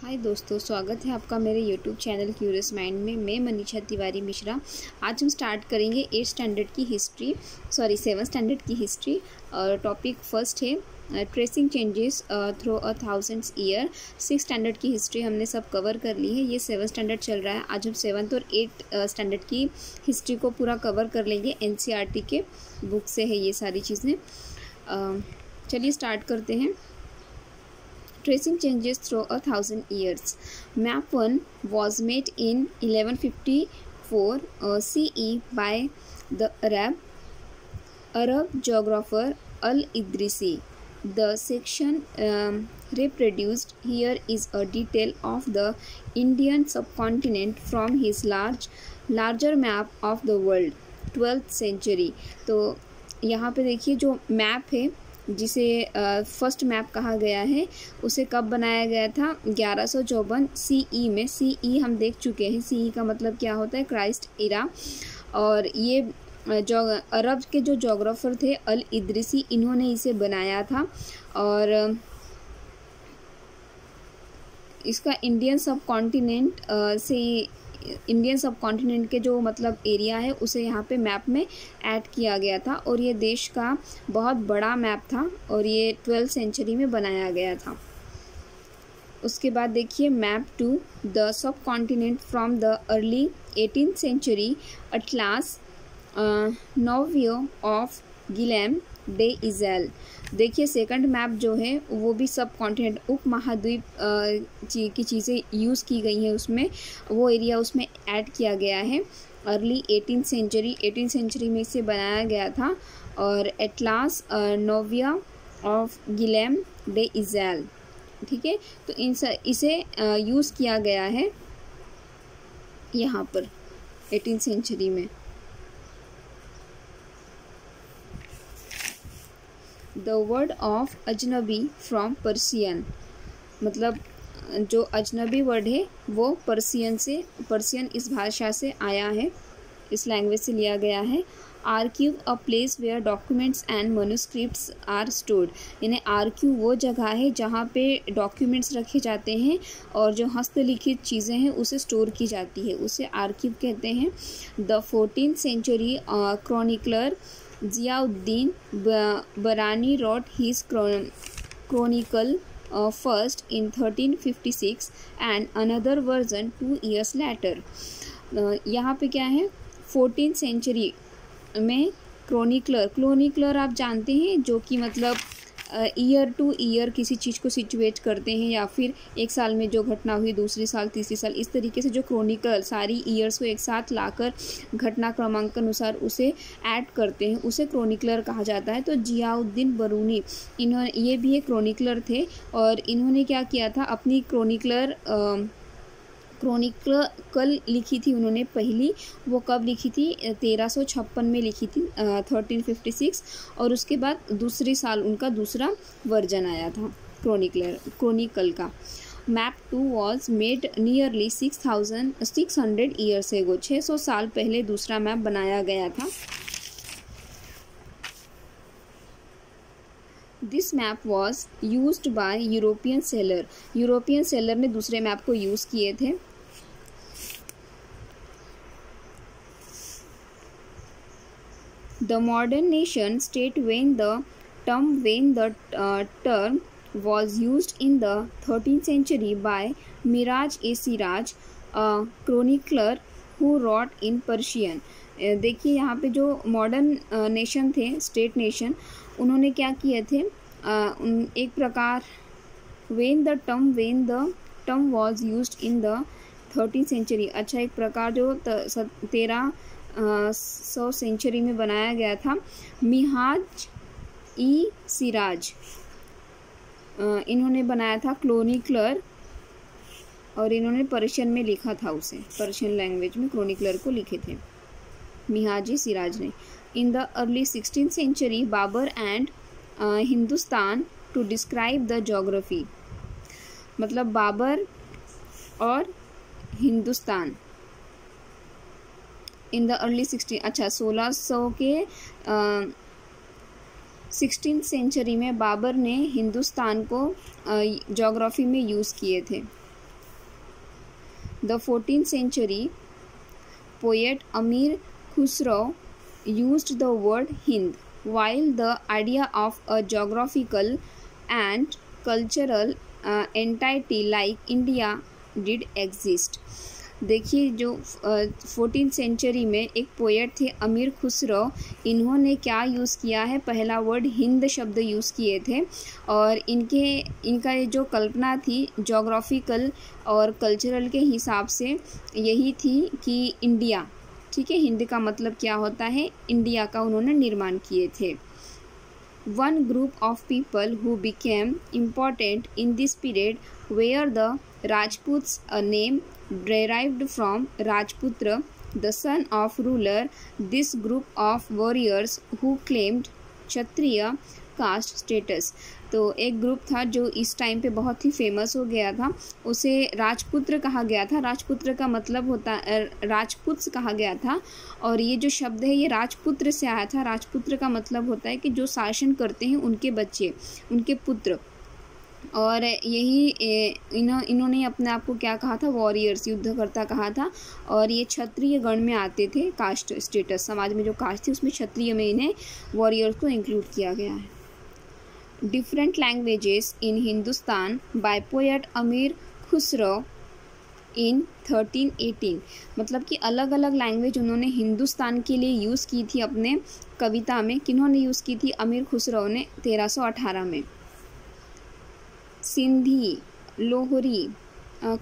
हाय दोस्तों, स्वागत है आपका मेरे यूट्यूब चैनल क्यूरियस माइंड में। मैं मनीषा तिवारी मिश्रा। आज हम स्टार्ट करेंगे 8 स्टैंडर्ड की हिस्ट्री, 7 स्टैंडर्ड की हिस्ट्री। और टॉपिक फर्स्ट है tracing changes through 1000 year. 6 standard की हिस्ट्री हमने सब कवर कर ली है। ये 7 स्टैंडर्ड चल रहा है। आज हम 7th और 8 स्टैंडर्ड की हिस्ट्री को पूरा कवर कर लेंगे। NCERT के बुक से है ये सारी चीज़ें। चलिए स्टार्ट करते हैं। Tracing changes through 1000 years. Map 1 was made in 1154 CE by the Arab geographer Al-Idrisi. The section reproduced here is a detail of the Indian subcontinent from his larger map of the world, 12th century. तो यहाँ पे देखिए जो map है जिसे first map कहा गया है, उसे कब बनाया गया था? 1154 CE में। CE हम देख चुके हैं। CE का मतलब क्या होता है? क्राइस्ट इरा। और ये जो अरब के जो जोग्राफर थे अल इद्रिसी, इन्होंने इसे बनाया था। और इसका इंडियन सब कॉन्टिनेंट के जो मतलब एरिया है उसे यहाँ पे मैप में ऐड किया गया था। और ये देश का बहुत बड़ा मैप था और ये 12th सेंचुरी में बनाया गया था। उसके बाद देखिए map 2, the sub continent from the early 18th century atlas nouveau of Guillaume de l'Isle. देखिए सेकंड मैप जो है वो भी सब कॉन्टिनेंट उपमहाद्वीप की चीज़ें यूज़ की गई हैं, उसमें वो एरिया उसमें ऐड किया गया है। अर्ली 18th सेंचुरी में इसे बनाया गया था। और एटलास नोविया ऑफ गिलेम डे इज़ेल, ठीक है। तो इसे यूज़ किया गया है यहाँ पर 18th सेंचुरी में। द वर्ड ऑफ अजनबी फ्रॉम पर्सियन, मतलब जो अजनबी वर्ड है वो पर्सियन इस भाषा से आया है, इस लैंग्वेज से लिया गया है। Archive a place where documents and manuscripts are stored, यानी आर्क्यू वो जगह है जहाँ पे डॉक्यूमेंट्स रखे जाते हैं और जो हस्तलिखित चीज़ें हैं उसे स्टोर की जाती है, उसे आर्क्यू कहते हैं। The 14th century chronicler Ziauddin Barani wrote his chronicle first in 1356 and another version 2 years later. यहाँ पे क्या है? 14th सेंचुरी में क्रोनिकलर आप जानते हैं, जो कि मतलब ईयर टू ईयर किसी चीज़ को सिचुएट करते हैं, या फिर एक साल में जो घटना हुई दूसरी साल तीसरी साल, इस तरीके से जो क्रोनिकल सारी ईयर्स को एक साथ लाकर घटना क्रमांक अनुसार उसे ऐड करते हैं, उसे क्रोनिकलर कहा जाता है। तो जियाउद्दीन बरूनी इन्होंने, ये भी एक क्रोनिकलर थे और इन्होंने क्या किया था? अपनी क्रॉनिकल लिखी थी उन्होंने पहली। वो कब लिखी थी? 1356 में लिखी थी, 1356। और उसके बाद दूसरी साल उनका दूसरा वर्जन आया था क्रॉनिकल का। Map 2 was made nearly 600 years ago, 600 साल पहले दूसरा मैप बनाया गया था। This map was used by European seller ने दूसरे मैप को यूज़ किए थे। The modern nation state when the term was used in the 13th century by Miraj A. Siraj, a chronicler who wrote in Persian. देखिए यहाँ पे जो modern nation थे, स्टेट नेशन, उन्होंने क्या किए थे? एक प्रकार when the term was used in the 13th century, अच्छा, एक प्रकार जो 1300 सेंचुरी में बनाया गया था। मिहाज ई सिराज इन्होंने बनाया था क्रोनिकलर, और इन्होंने पर्शियन में लिखा था, उसे पर्शियन लैंग्वेज में क्रोनिकलर को लिखे थे मिहाजी सिराज ने। In the early 16th century Babur and Hindustan to describe the geography, मतलब बाबर और हिंदुस्तान। इन द अर्ली 1600 के 16th सेंचुरी में बाबर ने हिंदुस्तान को जोग्राफी में यूज़ किए थे। The 14th century poet Amir Khusro used the word Hind, while the idea of a geographical and cultural entity like India did exist. देखिए जो 14th सेंचुरी में एक पोएट थे अमीर खुसरो, इन्होंने क्या यूज़ किया है, पहला वर्ड हिंद शब्द यूज़ किए थे और इनका ये जो कल्पना थी जोग्राफिकल और कल्चरल के हिसाब से यही थी कि इंडिया, ठीक है, हिंद का मतलब क्या होता है, इंडिया का उन्होंने निर्माण किए थे. One group of people who became important in this period were the Rajputs, a name derived from Rajputra, the son of ruler. This group of warriors who claimed Kshatriya caste status. तो एक group था जो इस time पे बहुत ही famous हो गया था, उसे राजपुत्र कहा गया था. राजपुत्र का मतलब होता राजपुत्स कहा गया था और ये जो शब्द है ये राजपुत्र से आया था. राजपुत्र का मतलब होता है कि जो शासन करते हैं उनके बच्चे, उनके पुत्र. और यही इन्होंने अपने आप को क्या कहा था, वॉरियर्स, युद्धकर्ता कहा था. और ये क्षत्रिय गण में आते थे. कास्ट स्टेटस, समाज में जो कास्ट थी उसमें क्षत्रिय में इन्हें वॉरियर्स को इंक्लूड किया गया है. Different languages in Hindustan by poet Amir Khusrau इन 1318. मतलब कि अलग अलग लैंग्वेज उन्होंने हिंदुस्तान के लिए यूज़ की थी अपने कविता में. किन्होंने यूज़ की थी, अमीर खुसरो ने 1318 में. Sindhi, Lohri,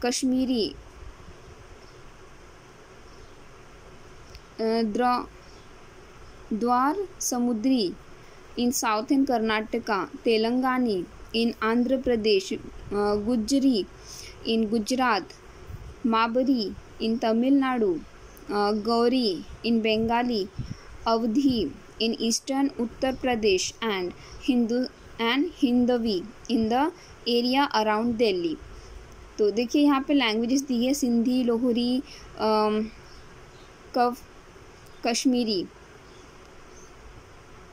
Kashmiri, Dwarsamudri in southern Karnataka, Telangani in Andhra Pradesh, Gujari in Gujarat, Mabari in Tamil Nadu, Gauri in Bengali, Awadhi in eastern Uttar Pradesh and Hindavi in the area around Delhi. तो देखिए यहाँ पे लैंग्वेजेस दी है, Sindhi, Lohri, Kashmiri,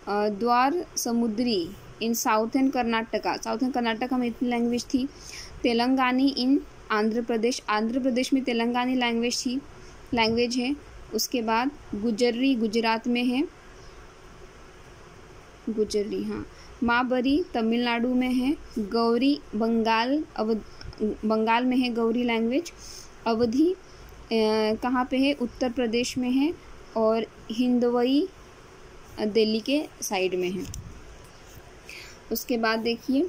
Dwarsamudri in southern Karnataka में इतनी लैंग्वेज थी. तेलंगानी इन आंध्र प्रदेश में तेलंगानी लैंग्वेज है. उसके बाद गुजरी गुजरात में है, गुजरी, हाँ. माबरी तमिलनाडु में है. गौरी बंगाल में है गौरी लैंग्वेज. अवधी कहाँ पे है, उत्तर प्रदेश में है. और हिंदवई दिल्ली के साइड में है. उसके बाद देखिए,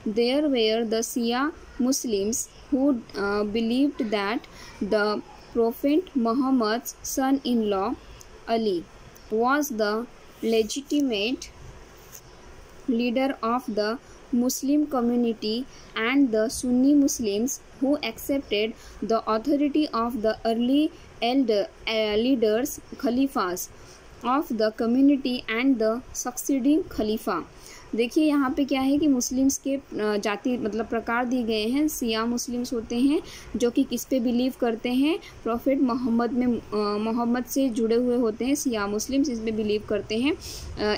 there were the Shia Muslims who believed that the prophet Mohammad's son in law Ali was the legitimate leader of the Muslim community, and the Sunni Muslims who accepted the authority of the early leaders, Khalifas of the community and the succeeding Khalifa. देखिए यहाँ पे क्या है कि Muslims के जाति मतलब प्रकार दिए गए हैं. शिया मुस्लिम्स होते हैं जो कि किस पे बिलीव करते हैं, प्रॉफिट मोहम्मद से जुड़े हुए होते हैं. शिया मुस्लिम्स इसमें बिलीव करते हैं.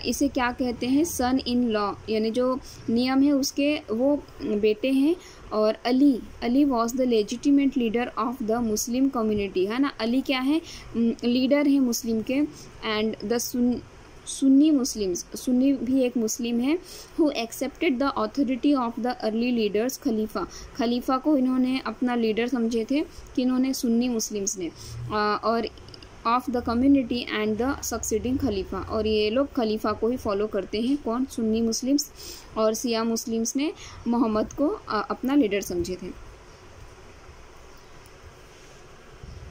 इसे क्या कहते हैं, सन इन लॉ, यानी जो नियम है उसके वो बेटे हैं. और Ali was the legitimate leader of the Muslim community, है ना. अली क्या है, लीडर है मुस्लिम के. And the Sunni Muslims, Sunni भी एक मुस्लिम है, who accepted the authority of the early leaders, खलीफा को इन्होंने अपना लीडर समझे थे कि इन्होंने सुन्नी मुस्लिम्स ने. और of the community and the succeeding खलीफा, और ये लोग खलीफा को ही फॉलो करते हैं. कौन, सुन्नी मुस्लिम्स. और शिया मुस्लिम्स ने मोहम्मद को अपना लीडर समझे थे.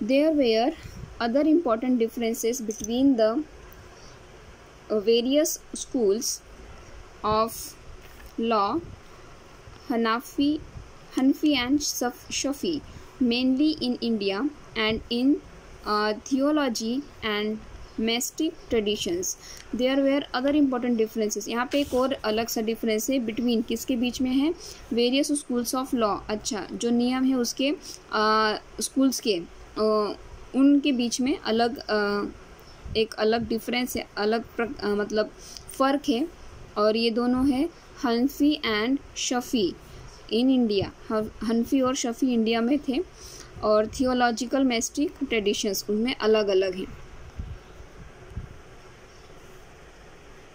There were other important differences between the various schools of law, Hanafi and Shafi, mainly in India, and in theology and mystic traditions. There were other important differences. यहाँ पे एक और अलग सा डिफरेंस है बिटवीन, किसके बीच में है, वेरियस स्कूल्स ऑफ लॉ. अच्छा, जो नियम है उसके स्कूल्स के उनके बीच में एक अलग डिफरेंस है, मतलब फ़र्क है. और ये दोनों है हनफी एंड शफ़ी इन इंडिया. हनफी और शफ़ी इंडिया में थे. और थियोलॉजिकल मिस्टिक ट्रेडिशंस उनमें अलग अलग हैं।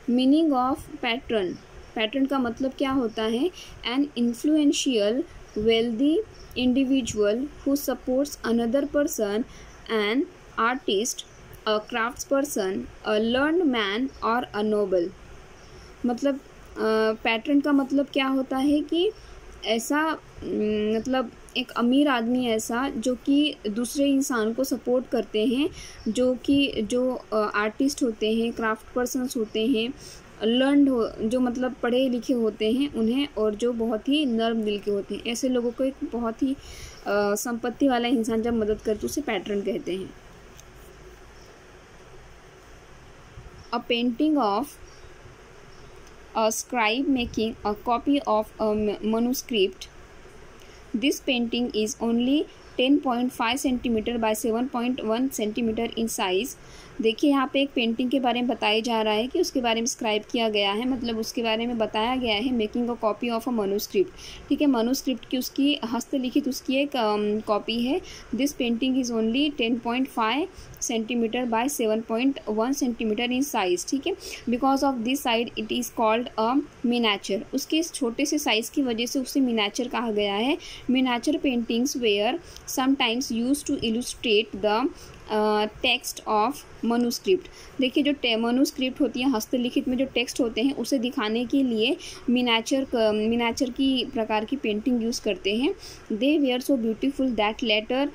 मीनिंग ऑफ पैटर्न, पैटर्न का मतलब क्या होता है? An influential wealthy individual who supports another person, an artist, a crafts person, a learned man और अ नोबल। मतलब पैटर्न का मतलब क्या होता है कि ऐसा मतलब एक अमीर आदमी ऐसा जो कि दूसरे इंसान को सपोर्ट करते हैं, जो आर्टिस्ट होते हैं, क्राफ्ट पर्सन्स होते हैं, लर्नड हो जो मतलब पढ़े लिखे होते हैं उन्हें, और जो बहुत ही नर्म दिल के होते हैं, ऐसे लोगों को एक बहुत ही संपत्ति वाला इंसान जब मदद करते उसे पैटर्न कहते हैं। अ painting of a scribe making a copy of a manuscript. This painting is only 10.5 centimeter by 7.1 centimeter in size. देखिए यहाँ पे एक पेंटिंग के बारे में बताया जा रहा है कि उसके बारे में स्क्राइब किया गया है, मतलब उसके बारे में बताया गया है। Making a copy of a manuscript, ठीक है, मनुस्क्रिप्ट की उसकी हस्तलिखित उसकी एक कॉपी है। This painting is only 10.5 centimetre by 7.1 centimetre in size, ठीक है। Because of this side it is called a miniature. उसके इस छोटे से साइज़ की वजह से उसे मिनाचर कहा गया है। Miniature paintings were sometimes use to illustrate the text of manuscript. देखिए जो मनुस्क्रिप्ट होती है, हस्तलिखित में जो टेक्स्ट होते हैं उसे दिखाने के लिए मिनाचर की प्रकार की पेंटिंग यूज़ करते हैं। They were so beautiful that later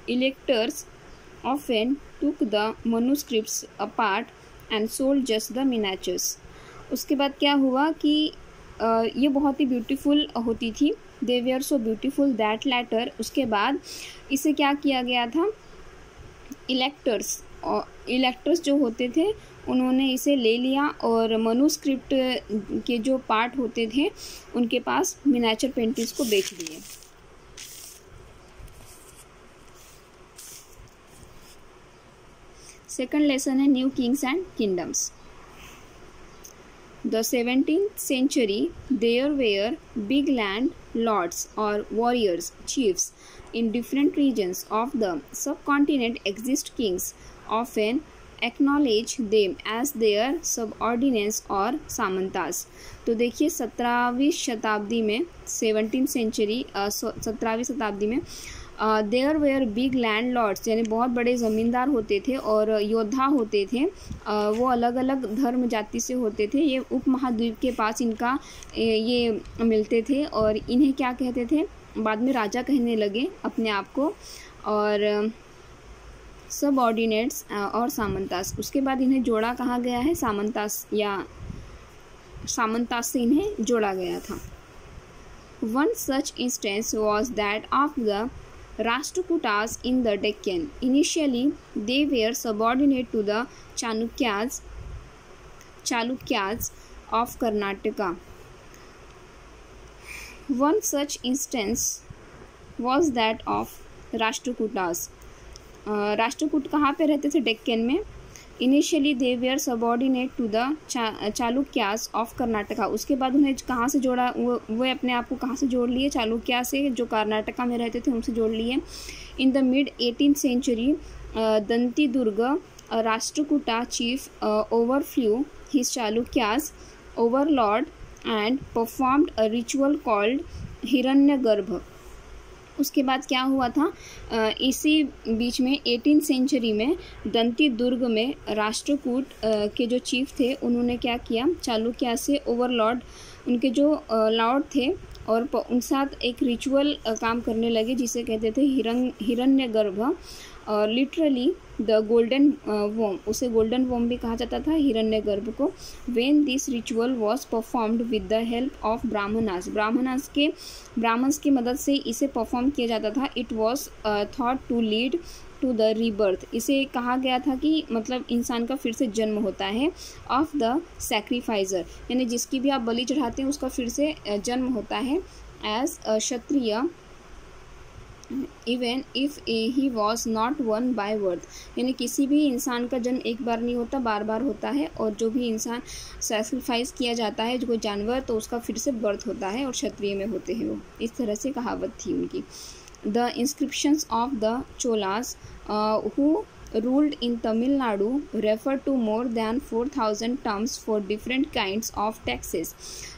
electors often took the manuscripts apart and sold just the miniatures. उसके बाद क्या हुआ कि ये बहुत ही ब्यूटीफुल होती थी। They were so beautiful that later, उसके बाद इसे क्या किया गया था, इलेक्टर्स जो होते थे उन्होंने इसे ले लिया और मनुस्क्रिप्ट के जो पार्ट होते थे उनके पास मिनिएचर पेंटिंग्स को बेच दिए। सेकंड लेसन है new Kings and kingdoms. The 17th century, there were big land lords or warriors, chiefs in different regions of the subcontinent. Exist kings often acknowledge them as their subordinates or samantas. तो देखिए 17वीं शताब्दी में 17वीं शताब्दी में there were big landlords, यानी बहुत बड़े ज़मींदार होते थे और योद्धा होते थे। वो अलग अलग धर्म जाति से होते थे। ये उपमहाद्वीप के पास इनका ये मिलते थे और इन्हें क्या कहते थे, बाद में राजा कहने लगे अपने आप को, और सब ऑर्डिनेट्स और सामंतास। उसके बाद इन्हें जोड़ा कहा गया है सामंतास, या सामंतास से इन्हें जोड़ा गया था। One such instance was that of the Rashtrakutas in the Deccan. Initially, they were subordinate to the Chalukyas of Karnataka. One such instance was that of Rashtrakutas. Rashtrakuta कहाँ पे रहते थे? डेक्कन में। Initially they were subordinate to the Chalukyas of Karnataka. उसके बाद उन्हें कहाँ से जोड़ा, वो अपने आप को कहाँ से जोड़ लिए? चालुक्या से, जो कर्नाटका में रहते थे उनसे जोड़ लिए। In the mid 18th century, Dantidurga Rashtrakuta chief overthrew his Chalukyas overlord and performed a ritual called Hiranyagarbha. उसके बाद क्या हुआ था, इसी बीच में 18th century में दंती दुर्ग में राष्ट्रकूट के जो चीफ थे उन्होंने क्या किया, चालुक्या से ओवरलॉर्ड, उनके जो लॉर्ड थे, और उन साथ एक रिचुअल काम करने लगे जिसे कहते थे हिरण्यगर्भ। लिटरली द गोल्डन वोम, उसे गोल्डन वोम भी कहा जाता था हिरण्यगर्भ को। When this ritual was performed with the help of Brahmanas की मदद से इसे परफॉर्म किया जाता था। It was thought to lead to the rebirth, इसे कहा गया था कि मतलब इंसान का फिर से जन्म होता है। ऑफ द सैक्रिफाइजर, यानी जिसकी भी आप बलि चढ़ाते हैं उसका फिर से जन्म होता है। As Kshatriya even if he was not one by birth, यानी किसी भी इंसान का जन्म एक बार नहीं होता, बार बार होता है। और जो भी इंसान सेक्रीफाइस किया जाता है, जो कोई जानवर, तो उसका फिर से बर्थ होता है और क्षत्रिय में होते हैं वो। इस तरह से कहावत थी उनकी। The inscriptions of the Cholas who ruled in Tamil Nadu refer to more than 4,000 terms for different kinds of taxes.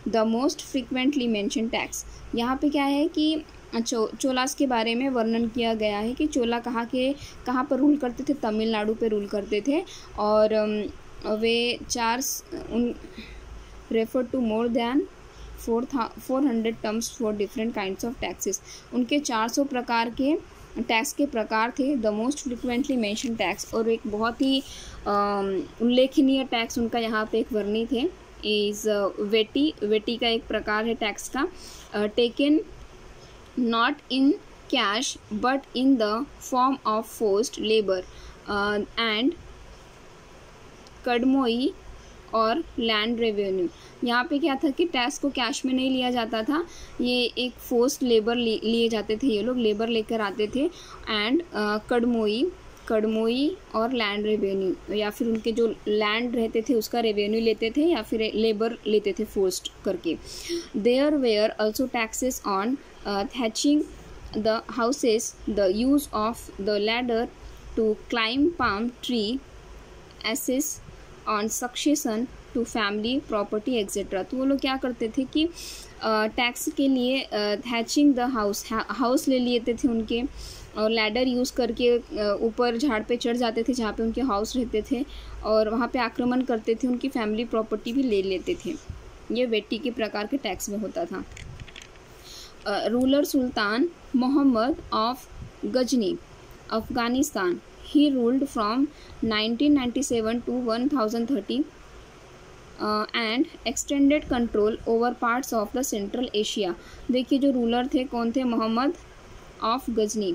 The most frequently mentioned tax, यहाँ पे क्या है कि चोलास के बारे में वर्णन किया गया है कि चोला कहाँ पर रूल करते थे, तमिलनाडु पे रूल करते थे। और वे refer to more than 400 terms for different kinds of taxes. उनके 400 प्रकार के टैक्स के प्रकार थे। The most frequently mention tax, और एक बहुत ही उल्लेखनीय टैक्स उनका यहाँ पे एक वर्णित है, इज़ वेटी। वेटी का एक प्रकार है टैक्स का। Taken not in cash but in the form of forced labour and कडमोई और लैंड रेवेन्यू। यहाँ पे क्या था कि टैक्स को कैश में नहीं लिया जाता था, ये एक फोर्स्ड लेबर लिए जाते थे, ये लोग लेबर लेकर आते थे। एंड कडमोई और लैंड रेवेन्यू, या फिर उनके जो लैंड रहते थे उसका रेवेन्यू लेते थे, या फिर लेबर लेते थे फोर्स्ड करके। There were also taxes on thatching the houses, the use of the ladder to climb palm tree, cesses on succession to family property etcetera. तो वो लोग क्या करते थे कि टैक्स के लिए हैचिंग द हाउस ले लेते थे उनके, और लैडर यूज़ करके ऊपर झाड़ पे चढ़ जाते थे जहाँ पे उनके हाउस रहते थे, और वहाँ पे आक्रमण करते थे, उनकी फैमिली प्रॉपर्टी भी ले लेते थे। ये वेटी के प्रकार के टैक्स में होता था। Ruler sultan Mohammad of Ghazni, Afghanistan. He ruled from 1997 to 1030 and extended control over parts of the Central Asia. देखिए जो रूलर थे कौन थे, Mohammad of Ghazni,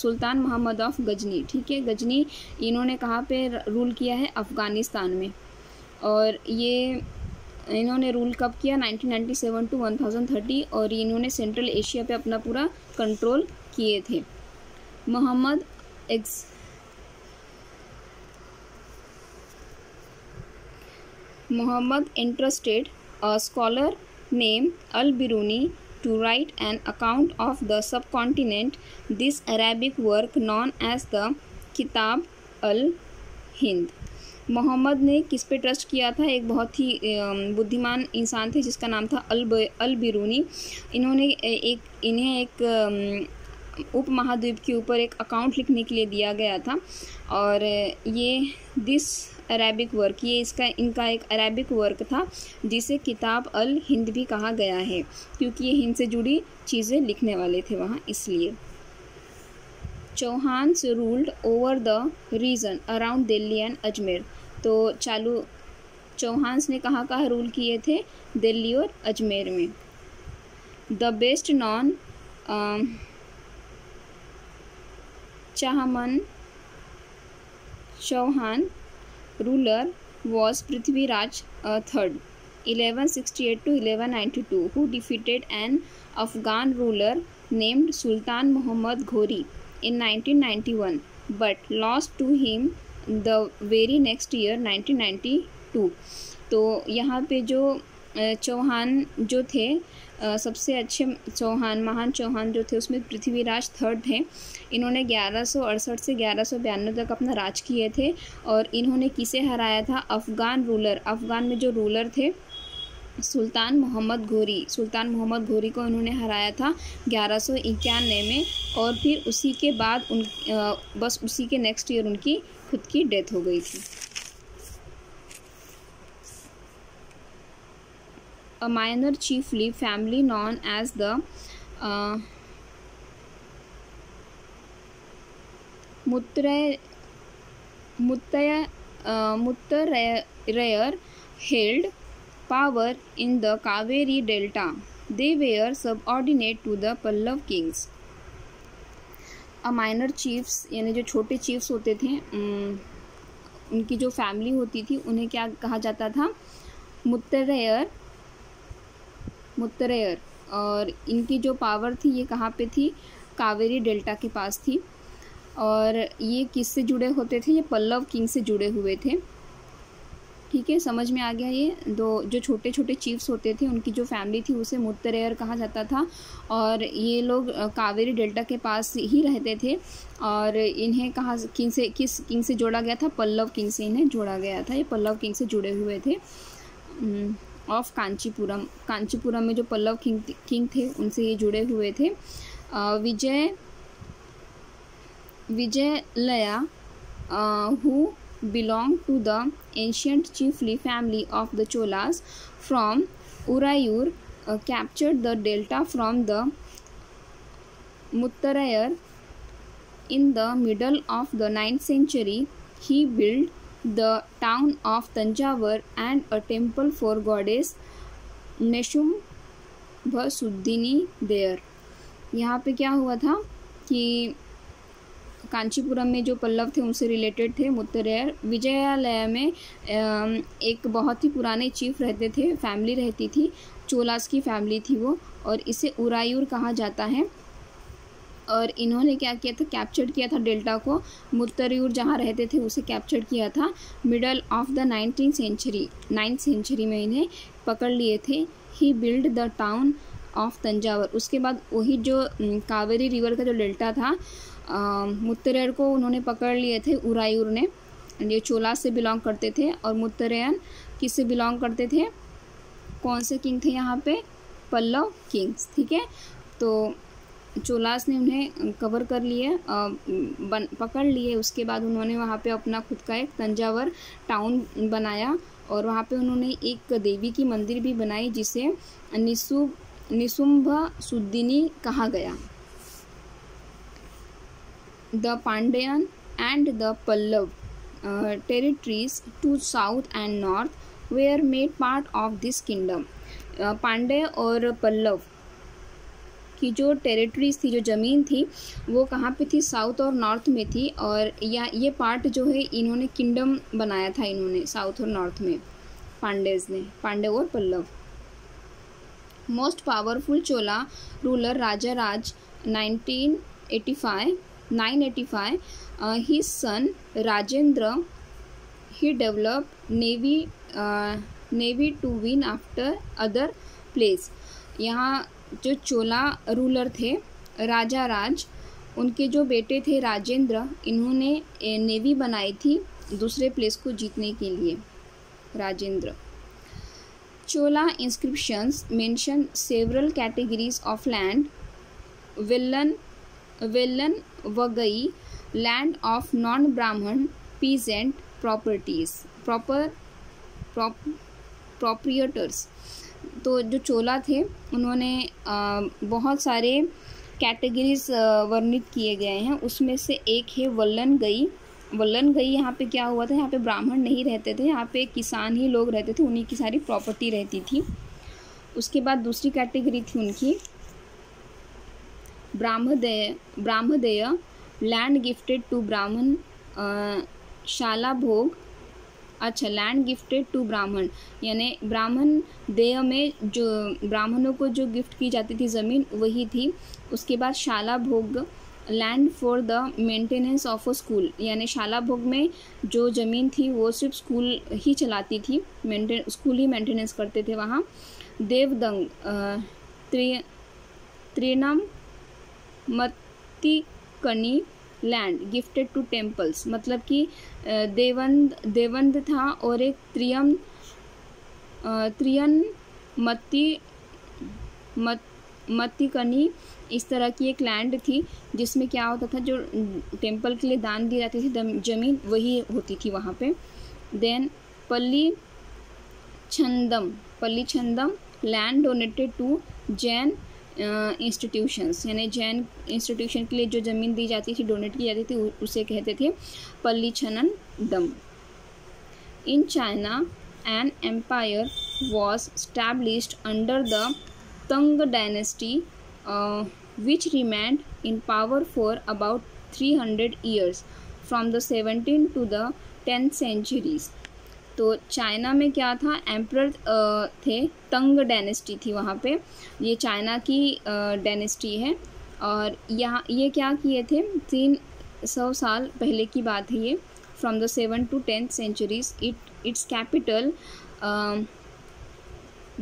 sultan Mohammad of Ghazni. ठीक है, गजनी इन्होंने कहाँ पे रूल किया है, अफ़गानिस्तान में। और ये इन्होंने रूल कब किया, 1997 to 1030, और इन्होंने सेंट्रल एशिया पे अपना पूरा कंट्रोल किए थे। Muhammad entrusted a scholar named Al-Biruni to write an account of the subcontinent. This Arabic work known as the Kitab al-Hind. Mohammad ने किस पे ट्रस्ट किया था, एक बहुत ही बुद्धिमान इंसान थे जिसका नाम था अल-बिरूनी। इन्हें एक उपमहाद्वीप के ऊपर एक अकाउंट लिखने के लिए दिया गया था, और ये दिस अरेबिक वर्क, ये इनका एक अरेबिक वर्क था जिसे किताब अल हिंद भी कहा गया है, क्योंकि ये हिंद से जुड़ी चीज़ें लिखने वाले थे वहाँ, इसलिए। Chauhans ruled over the region around Delhi and Ajmer. तो चौहान्स ने कहाँ रूल किए थे, दिल्ली और अजमेर में। The best known Chahamana Chauhan ruler was Prithviraj III, 1168 to 1192, who defeated an Afghan ruler named Sultan Muhammad Ghori in 1991, but lost to him the very next year 1992. तो यहाँ पे जो चौहान जो थे, सबसे अच्छे चौहान, महान चौहान जो थे उसमें पृथ्वीराज थर्ड थे। इन्होंने 1168 से 1192 तक अपना राज किए थे, और इन्होंने किसे हराया था, अफ़गान रूलर, अफ़गान में जो रूलर थे सुल्तान मोहम्मद घोरी, सुल्तान मोहम्मद घोरी को इन्होंने हराया था 1191 में, और फिर उसी के बाद बस उसी के नेक्स्ट ईयर उनकी खुद की डेथ हो गई थी। A minor chiefly family known as the Muttarayar held power in the Kaveri Delta. They were subordinate to the Pallav kings. A minor chiefs यानी जो छोटे chiefs होते थे, उनकी जो फैमिली होती थी उन्हें क्या कहा जाता था, मुत्तरैयर। और इनकी जो पावर थी ये कहाँ पे थी, कावेरी डेल्टा के पास थी। और ये किससे जुड़े होते थे? ये पल्लव किंग से जुड़े हुए थे। ठीक है, समझ में आ गया। ये दो जो छोटे छोटे चीफ्स होते थे उनकी जो फैमिली थी उसे मुत्तरेयर कहा जाता था, और ये लोग कावेरी डेल्टा के पास ही रहते थे। और इन्हें कहा किस किंग से जोड़ा गया था? पल्लव किंग से इन्हें जोड़ा गया था। ये पल्लव किंग से जुड़े हुए थे ऑफ कांचीपुरम। कांचीपुरम में जो पल्लव किंग थे उनसे ये जुड़े हुए थे। विजयलया who belonged to the ancient chiefly family of the Cholas from Urayur, captured the delta from the Muttarayar in the middle of the 9th century. He built the town of Tanjavur and a temple for goddess Neshubhasuddini there. यहाँ पे क्या हुआ था कि कांचीपुरम में जो पल्लव थे उनसे रिलेटेड थे मुत्तरेयर। विजयालय में एक बहुत ही पुराने चीफ रहते थे, फैमिली रहती थी, चोलास की फैमिली थी वो, और इसे उरायूर कहा जाता है। और इन्होंने क्या किया था? कैप्चर किया था डेल्टा को। मुत्तरेयूर जहाँ रहते थे उसे कैप्चर किया था middle of the 9th century में इन्हें पकड़ लिए थे। He build the town of Thanjavur. उसके बाद वही जो कावेरी रिवर का जो डेल्टा था, मुत्तरेयर को उन्होंने पकड़ लिए थे उरायूर ने। ये चोला से बिलोंग करते थे, और मुत्तरेयन किससे बिलोंग करते थे? कौन से किंग थे यहाँ पे? पल्लव किंग्स। ठीक है, तो चोलास ने उन्हें कवर कर लिए, पकड़ लिए। उसके बाद उन्होंने वहाँ पे अपना खुद का एक तंजावर टाउन बनाया, और वहाँ पे उन्होंने एक देवी की मंदिर भी बनाई जिसे निशुम्भसुद्दीनी कहा गया। The Pandyan and the Pallav territories to south and north were made part of this kingdom. Pandya और पल्लव की जो टेरिटरीज थी, जो ज़मीन थी, वो कहाँ पे थी? साउथ और नॉर्थ में थी। और ये पार्ट जो है इन्होंने किंगडम बनाया था, इन्होंने साउथ और नॉर्थ में, पांडेज ने, पांड्य और Pallav. Most powerful Chola ruler Raja Raj 985, his son Rajendra, he developed navy to win after other place. यहाँ जो चोला रूलर थे राजा राज, उनके जो बेटे थे राजेंद्र, इन्होंने नेवी बनाई थी दूसरे प्लेस को जीतने के लिए। राजेंद्र। चोला inscriptions mention several categories of land. Vellan Vagai, land of non-Brahman peasant proprietors। तो जो चोला थे उन्होंने बहुत सारे कैटेगरीज वर्णित किए गए हैं, उसमें से एक है वल्लन गई। वल्लन गई यहाँ पे क्या हुआ था? यहाँ पे ब्राह्मण नहीं रहते थे, यहाँ पे किसान ही लोग रहते थे, उन्हीं की सारी प्रॉपर्टी रहती थी। उसके बाद दूसरी कैटेगरी थी उनकी ब्राह्मदेय, लैंड गिफ्टेड टू ब्राह्मण। शाला भोग, अच्छा, लैंड गिफ्टेड टू ब्राह्मण, यानी ब्राह्मण देय में जो ब्राह्मणों को जो गिफ्ट की जाती थी ज़मीन वही थी। उसके बाद शाला भोग, land for the maintenance of a school, यानी शाला भोग में जो ज़मीन थी वो सिर्फ स्कूल ही चलाती थी, स्कूल ही मेंटेनेंस करते थे वहाँ। देवदंग, त्रिनम मत्तिकनी, लैंड गिफ्टेड टू टेम्पल्स, मतलब कि देवंद था, और एक त्रियन मत्तिकनी, इस तरह की एक लैंड थी जिसमें क्या होता था, जो टेम्पल के लिए दान दी जाती थी ज़मीन वही होती थी वहाँ पे। Then pallichchandam, land donated to Jain institutions, यानी जैन इंस्टीट्यूशन के लिए जो ज़मीन दी जाती थी, डोनेट की जाती थी, उसे कहते थे pallichchandam. In China an empire was established under the Tang dynasty which remained in power for about 300 years from the 17th to the 10th centuries। तो चाइना में क्या था? एम्परर थे, तंग डायनेस्टी थी वहाँ पे, ये चाइना की डायनेस्टी है। और यहाँ ये क्या किए थे, 300 साल पहले की बात है ये। From the 7th to 10th centuries its capital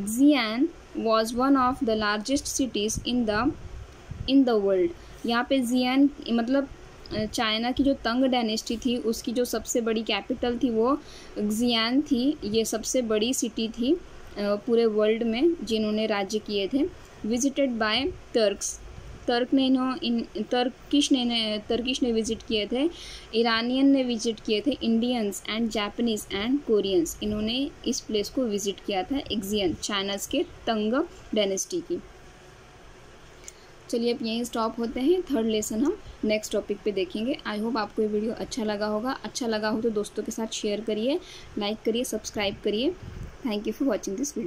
Xi'an was one of the largest cities in the world। यहाँ पे ज़ियान मतलब चाइना की जो तंग डायनेस्टी थी उसकी जो सबसे बड़ी कैपिटल थी वो ज़ियान थी। ये सबसे बड़ी सिटी थी पूरे वर्ल्ड में जिन्होंने राज्य किए थे। विजिटेड बाय टर्क्स, टर्किश ने विज़िट किए थे, ईरानियन ने विज़िट किए थे, Indians and Japanese and Koreans, इन्होंने इस प्लेस को विज़िट किया था, एक्जियन, चाइनास के तंग डायनेस्टी की। चलिए अब यहीं स्टॉप होते हैं। थर्ड लेसन हम नेक्स्ट टॉपिक पे देखेंगे। आई होप आपको ये वीडियो अच्छा लगा होगा। अच्छा लगा हो तो दोस्तों के साथ शेयर करिए, लाइक करिए, सब्सक्राइब करिए। Thank you for watching this video.